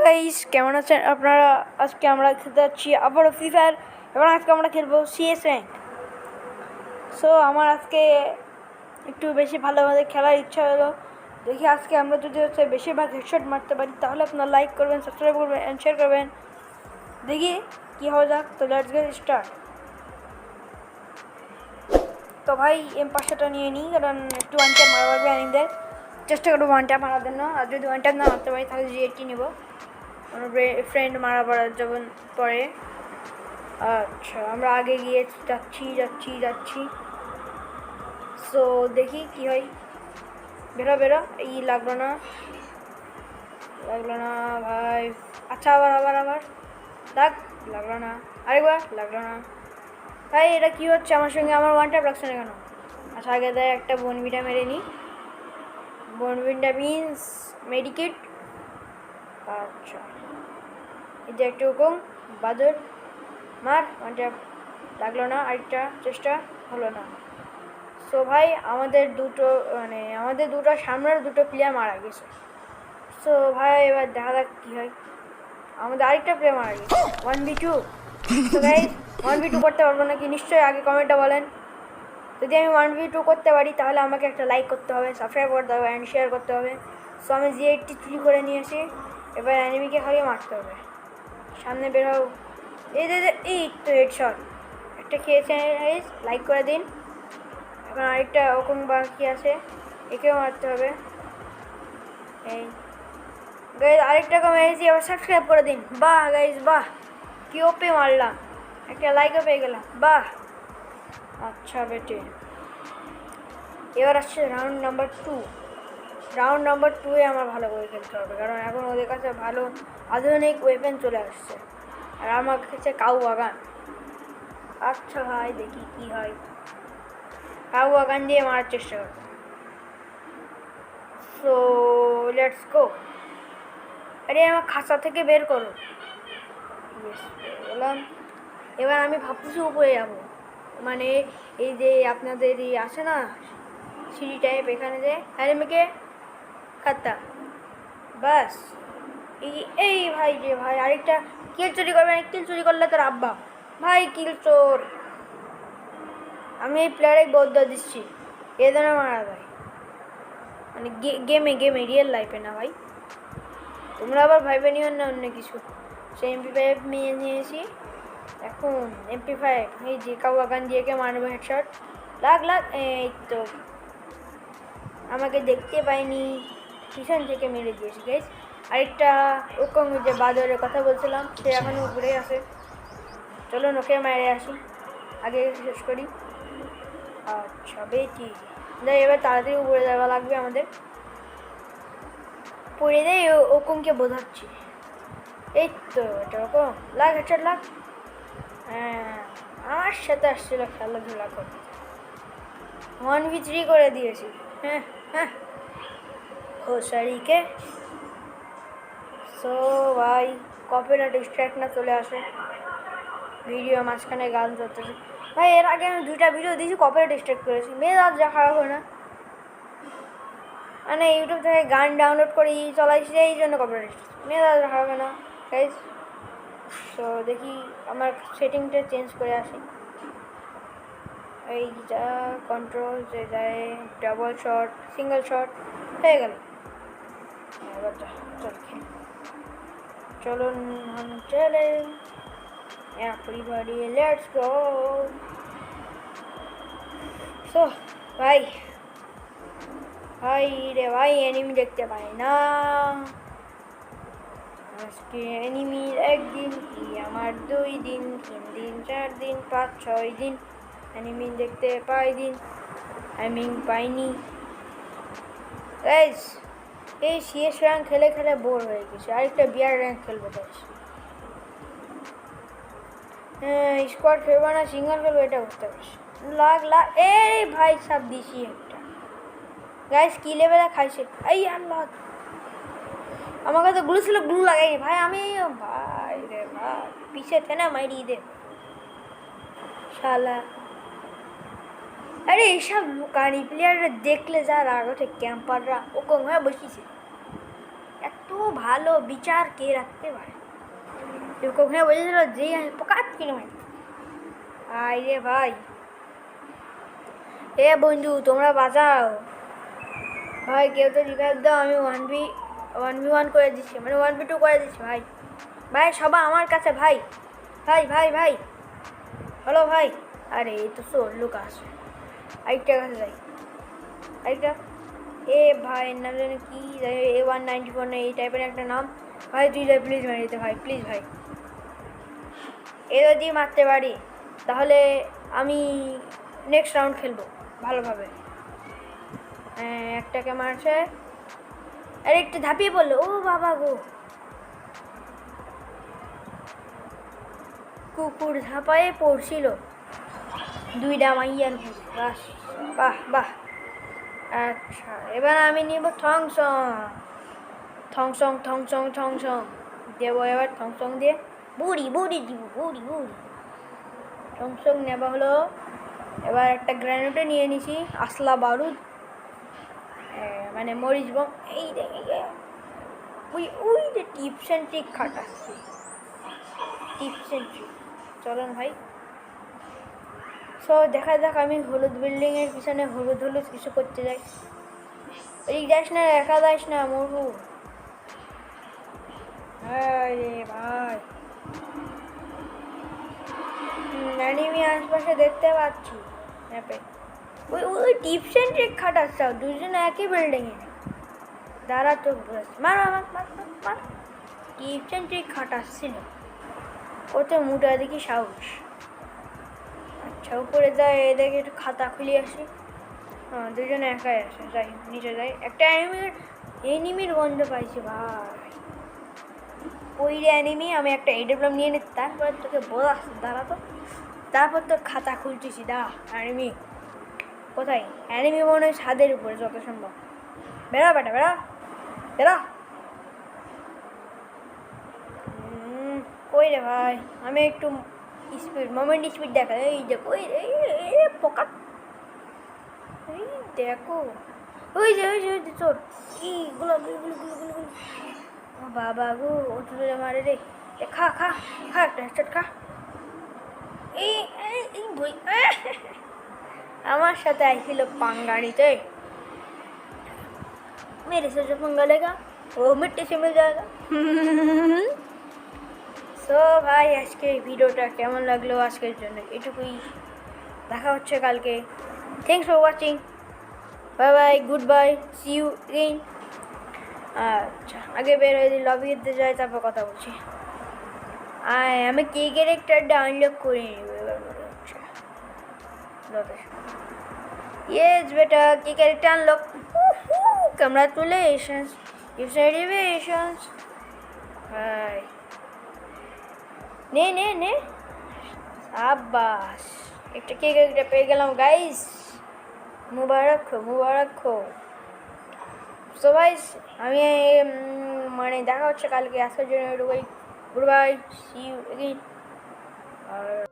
Guys, কেমন আছেন আপনারা? আজকে আমরা খেলতে যাচ্ছি আবারও ফ্রি ফায়ার এবং আজকে আমরা খেলবো সিএস র্যাঙ্ক। সো আমার আজকে একটু বেশি ভালোভাবে খেলার ইচ্ছা হলো। দেখি আজকে আমরা যদি হচ্ছে বেশিরভাগ হেডশট মারতে পারি তাহলে আপনারা লাইক করবেন, সাবস্ক্রাইব করবেন অ্যান্ড শেয়ার করবেন। দেখি কী হওয়া যাক। তো লেটস গেট স্টার্ট। তো ভাই M500টা নিয়ে নিই, কারণ একটু ওয়ান ট্যাপ মারা পারবে আনিদের। চেষ্টা করবো ওয়ান ট্যাপ মারার জন্য, আর যদি ওয়ান ট্যাপ না মারতে পারি তাহলে G80 নেবো, আমার ফ্রেন্ড মারা পড়ার যখন পরে। আচ্ছা, আমরা আগে গিয়ে যাচ্ছি। সো দেখি কি হয়। বেরো এই লাগলো না ভাই। আচ্ছা, আবার লাগলো না, আরেকবার লাগলো না ভাই। এটা কি হচ্ছে আমার সঙ্গে? আমার ওয়ান ট্যাপ লাগছে না কেন? আচ্ছা, আগে দেয় একটা বনবিটা মেরে নিই। বনবিটা মিন্স মেডিকেট। আচ্ছা, এই যে একটু হুকুম বাদর মার। ওয়ান ট্যাপ লাগলো না, আরেকটা চেষ্টা হলো না। সো ভাই আমাদের দুটো সামনের দুটো প্লেয়ার মারা গেছে। সো ভাই এবার দেখা যাক কী হয়। আমাদের আরেকটা প্লেয়ার মারা গেছে 1v2। তো গাইস 1v2 করতে পারবো নাকি নিশ্চয়ই আগে কমেন্টটা বলেন। যদি আমি 1v2 করতে পারি তাহলে আমাকে একটা লাইক করতে হবে, সাবস্ক্রাইব করতে হবে অ্যান্ড শেয়ার করতে হবে। সো আমি G80 চুরি করে নিয়ে আসি। এবার অ্যানিমিকে খালি মারতে হবে। সামনে বের হও। এই তো হেডশট একটা খেয়েছে। লাইক করে দিন। এখন আরেকটা ওরকম বাকি আছে, একেও মারতে হবে। এই গাইজ আরেকটা মেরেছি, আবার সাবস্ক্রাইব করে দিন। বাহ গাইজ বাহ, কি ওপে মারলাম, একটা লাইকও পেয়ে গেলাম, বাহ। আচ্ছা বেটে, এবার আসছে রাউন্ড নাম্বার 2। রাউন্ড নাম্বার 2-এ আমার ভালো করে খেলতে হবে, কারণ এখন ওদের কাছে ভালো আধুনিক ওয়েপেন চলে আসছে আর আমার কাছে কাউ বাগান। আচ্ছা ভাই দেখি কি হয়। কাউ বাগান দিয়ে মারার চেষ্টা করবো। So let's go. আরে আমার খাঁচা থেকে বের করো। বললাম এবার আমি ভাবতেছি উপরে যাবো, মানে এই যে আপনাদের এই আছে না সিঁড়ি টাইপ, এখানে যে মেকে খাতা বাস। এই ভাই যে ভাই আরেকটা কিল চুরি করবে, কিল চুরি করলে তোর আব্বা ভাই কিল চোর। আমি এই প্লেয়ারে বদলা দিচ্ছি, এ ধরনের মারা ভাই, মানে গেমে রিয়েল লাইফে না ভাই। তোমরা আবার ভাইবে নিও না অন্য কিছু। সে MP5 নিয়েছি, এখন MP5 এই যে কাওয়াগান দিয়ে মারবো হেডশট। লাগ এই তো আমাকে দেখতে পাইনি, পিছন থেকে মেরে দিয়েছি গাইস। আরেকটা ওরকম যে বাদরের কথা বলছিলাম, সে এখনও উপরে আছে। চলো ওকে মেরে আসি, আগে শেষ করি। আচ্ছা বেটি, যাই এবার তাড়াতাড়ি উপরে যাওয়া লাগবে আমাদের। পড়ে দেয় ওকমকে বোঝাচ্ছি। এই তো এটা ওরকম লাগ হেডশট লাগ। হ্যাঁ, আমার সাথে আসছিল খেলাধুলা করতে, 1v3 করে দিয়েছি। হ্যাঁ খোসারিকে। সো ভাই কপিরাইট স্ট্রাইক না চলে আসে, ভিডিও মাঝখানে গান চলতেছে। ভাই এর আগে আমি 2টা ভিডিও দিয়েছি, কপিরাইট স্ট্রাইক করেছি, মেজাজ যা খারাপ হয় না। মানে ইউটিউব থেকে গান ডাউনলোড করে চলাইছি, এই জন্য কপিরাইট মেজাজ খারাপ হয় না গাইজ। তো দেখি আমার সেটিংটা চেঞ্জ করে আসি। এই যা কন্ট্রোল যে যায়, ডাবল শট সিঙ্গেল শট হয়ে গেল। এবার চলুন চলে everybody let's go। সো ভাই রে ভাই এনিমি দেখতে পাই না আজকে। এনিমির একদিন কি আমার 2 দিন 3 দিন 4 দিন 5 6 দিন এনিমি দেখতে পাই দিন, আমি পাইনি গাইস। এই সিএস র্যাঙ্ক খেলে খেলে বোর হয়ে গেছে, আরেকটা বিয়ার র্যাঙ্ক খেলবো গাইস। হ্যাঁ স্কোয়াড খেলবো না সিঙ্গেল খেলবো, এটা বুঝতে পারছি। লাগ এই ভাই সব দিছি একটা গাইস, কি লেভেলে খাইছে। এই আল্লাহ, আমার কাছে গ্লু ছিল, গ্লু লাগাইনি ভাই আমি। ভাই রে ভাই পিছে থেনা মাইরি দে শালা। আরে এইসব লুকানি প্লেয়াররা দেখলে যা রাগ ওঠে, ক্যাম্পাররা ওকম হয়ে বসিছে, এত ভালো বিচার কে রাখতে পারে? ওখানে বলেছিল যে পোকাত কিনে ভাই। আই রে ভাই, এ বন্ধু তোমরা বাঁচাও ভাই, কেউ তো রিভাইভ দাও, আমি 1v1 করে দিচ্ছি, মানে 1v2 করে দিচ্ছি ভাই। ভাই সবাই আমার কাছে ভাই, ভাই ভাই ভাই, হ্যালো ভাই। আরে এই তো সোর লুকাস, আরেকটা কাছে যাই, আরেকটা। এ ভাই নাম জানি কি, A194 না এই টাইপের একটা নাম ভাই। তুই যাই প্লিজ মারি দিতে ভাই, প্লিজ ভাই। এ যদি মারতে পারি তাহলে আমি নেক্সট রাউন্ড খেলবো ভালোভাবে। একটাকে মারছে, আর একটু ঝাঁপিয়ে পড়লো, ও বাবা গো, কুকুর ঝাঁপায়ে পড়ছিল, দুইটা মাইয়ার বাস, বাহ বাহ। আচ্ছা এবার আমি নিব থংসং, থংসং থংসং থংসং দেবো এবার, থংসং দিয়ে বুড়ি বুড়ি দিব, বুড়ি বুড়ি। থংসং নেওয়া হলো। এবার একটা গ্রেনেডও নিয়ে নিছি, আসলা বারুদ, মানে মরিচ বম। এই দেখে ওই ওই যে টিপস অ্যান্ড ট্রিক খাটাচ্ছি, টিপস অ্যান্ড ট্রিক। চলুন ভাই, সো দেখা যাক আমি হলুদ বিল্ডিংয়ের পিছনে হলুদ হলুদ কিছু করতে যাই। এই যাস না, একা যাস না মরু। আরে ভাই অ্যানিমি আশপাশে দেখতে পাচ্ছি ম্যাপে। ওই ওই টিপস অ্যান্ড ট্রিক খাটাচ্ছে, দুজন একই বিল্ডিংয়ে। দাঁড়া তো মার মার মার মার। টিপস অ্যান্ড ট্রিক খাটাচ্ছিল, ও তো মোটা দেখি সাহস। আচ্ছা উপরে যাই, এদিকে একটু খাতা খুলে আসি। হ্যাঁ দুজনে একাই আসে, যাই নিচে যাই। একটা এনিমির গন্ধ পাইছি ভাই, ওই অ্যানিমি। আমি একটা এডব্লিউএম নিয়ে নিই, তারপরে তোকে বলা দাঁড়া তো, তারপর তো খাতা খুলতেছি। দা অ্যানিমি কোথায়? অ্যানিমি মনে হয় ছাদের উপরে যত সম্ভব। বেড়া বেটা বেড়া বেড়া। কই রে ভাই, আমি একটু স্পিড মোমেন্ট স্পিড দেখা। এই দেখো এই পোকা, এই দেখো ওই যে ওই যে ওই যে চোর। এইগুলো বাবা গো, ও তো মারে রে। খা খা খা, একটা হেডশট খা। এই বই আমার সাথে আইছিল পাঙ্গাড়িতে, मेरे से जो पंगा लेगा वो मिट्टी से मिल जाएगा। সো ভাই আজকে ভিডিওটা কেমন লাগলো আজকের জন্য এটুকুই, দেখা হচ্ছে কালকে। Thanks for watching, bye bye, good bye, see you again. আচ্ছা আগে বের হয়ে লবিতে যাই, তারপর কথা বলছি। আমি কি ক্যারেক্টারটা আনলক করে নেব এবার মনে হচ্ছে। ইয়েস বেটা, কি ক্যারেক্টার আনলক। Congratulations, congratulations ভাই। নে আব্বাস, একটা কে ক্যারেক্টার পেয়ে গেলাম গাইস, মুবারক হো মুবারক হো। সো গাইস আমি মানে দেখা হচ্ছে কালকে, আজকের জন্য এটুকুই, good bye, see you again. R